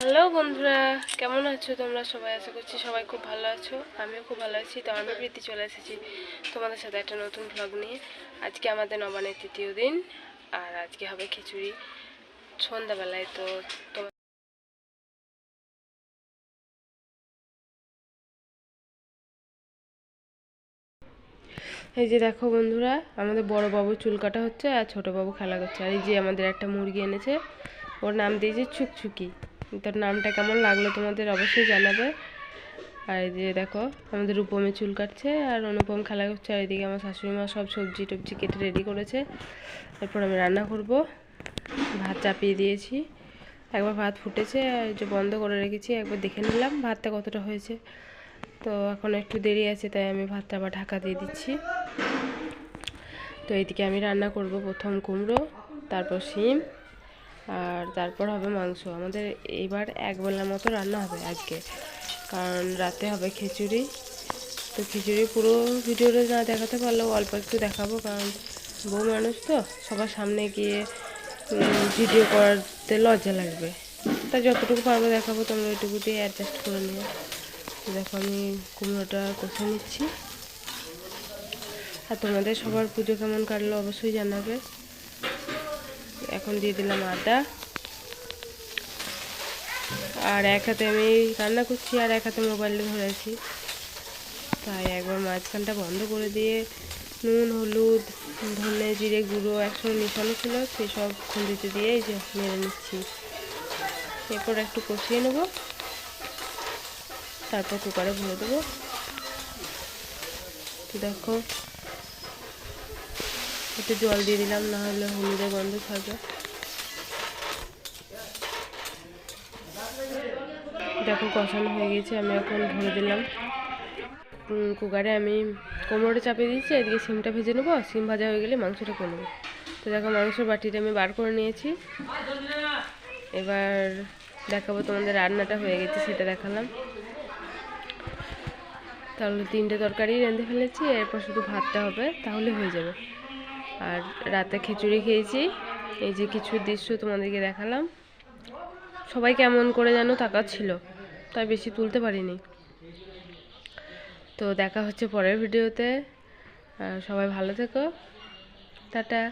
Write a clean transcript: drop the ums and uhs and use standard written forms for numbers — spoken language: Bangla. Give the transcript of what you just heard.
হ্যালো বন্ধুরা, কেমন আছো তোমরা সবাই? আশা করছি সবাই খুব ভালো আছো। আমিও খুব ভালো আছি। তো আমি প্রীতি চলে এসেছি তোমাদের সাথে একটা নতুন ভ্লগ নিয়ে। আজকে আমাদের নবান্নের তৃতীয় দিন, আর আজকে হবে খিচুড়ি সন্ধ্যাবেলায়। তো তোমার এই যে দেখো বন্ধুরা, আমাদের বড় বাবু চুল কাটা হচ্ছে আর ছোট বাবু খেলা করছে। আর এই যে আমাদের একটা মুরগি এনেছে, ওর নাম দিয়েছে ছুকছুকি। তার নামটা কেমন লাগলো তোমাদের অবশ্যই জানাবে। আর এই যে দেখো, আমাদের রূপমে চুল কাটছে আর অনুপম খেলা করছে। আর এদিকে আমার শাশুড়ি মা সব সবজি টবজি কেটে রেডি করেছে। এরপর আমি রান্না করব। ভাত চাপিয়ে দিয়েছি, একবার ভাত ফুটেছে আর যে বন্ধ করে রেখেছি, একবার দেখে নিলাম ভাতটা কতটা হয়েছে। তো এখন একটু দেরি আছে, তাই আমি ভাতটা আবার ঢাকা দিয়ে দিচ্ছি। তো এইদিকে আমি রান্না করব প্রথম কুমড়ো, তারপর শিম, আর তারপর হবে মাংস। আমাদের এইবার একবেলার মতো রান্না হবে আজকে, কারণ রাতে হবে খিচুড়ি। তো খিচুড়ি পুরো ভিডিওটা না দেখাতে পারলেও অল্প একটু দেখাবো, কারণ বউ মানুষ তো সবার সামনে গিয়ে ভিডিও করতে লজ্জা লাগবে। তাই যতটুকু পারবো দেখাবো, তোমরা ওইটুকু দিয়ে অ্যাডজাস্ট করে নিও। দেখো আমি কুমড়োটা কষে নিচ্ছি। আর তোমাদের সবার পুজো কেমন কাটলো অবশ্যই জানাবে। এখন দিয়ে দিলাম আদা, আর এক হাতে আমি রান্না করছি আর এক হাতে মোবাইলটা ধরেছি, তাই একবার মাঝখানটা বন্ধ করে দিয়ে নুন, হলুদ, ধনে জিরে গুঁড়ো একসঙ্গে মিশানো ছিল, সেসব খুন্তিতে দিয়ে এই যে মেরে নিচ্ছি। এরপর একটু কষিয়ে নেব, তারপর কুকারে ভরে দেবো। তো দেখো, একটু জল দিয়ে দিলাম, না হলে হলুদের গন্ধ ছাড়বে। দেখো কষানো হয়ে গেছে, আমি এখন ভরে দিলাম। কুকারে আমি কুমড়োটা চাপিয়ে দিয়েছি, এদিকে সিমটা ভেজে নেবো। সিম ভাজা হয়ে গেলে মাংসটা করে নেবো। তো দেখো মাংসের বাটিটা আমি বার করে নিয়েছি। এবার দেখাবো তোমাদের রান্নাটা হয়ে গেছে, সেটা দেখালাম। তাহলে 3টে তরকারি রেঁধে ফেলেছি, এরপর শুধু ভাতটা হবে, তাহলে হয়ে যাবে। আর রাতে খিচুড়ি খেয়েছি। এই যে কিছু দৃশ্য তোমাদেরকে দেখালাম। সবাই কেমন করে যেন তাকাচ্ছিল, তাই বেশি তুলতে পারিনি। তো দেখা হচ্ছে পরের ভিডিওতে। সবাই ভালো থেকো, টাটা।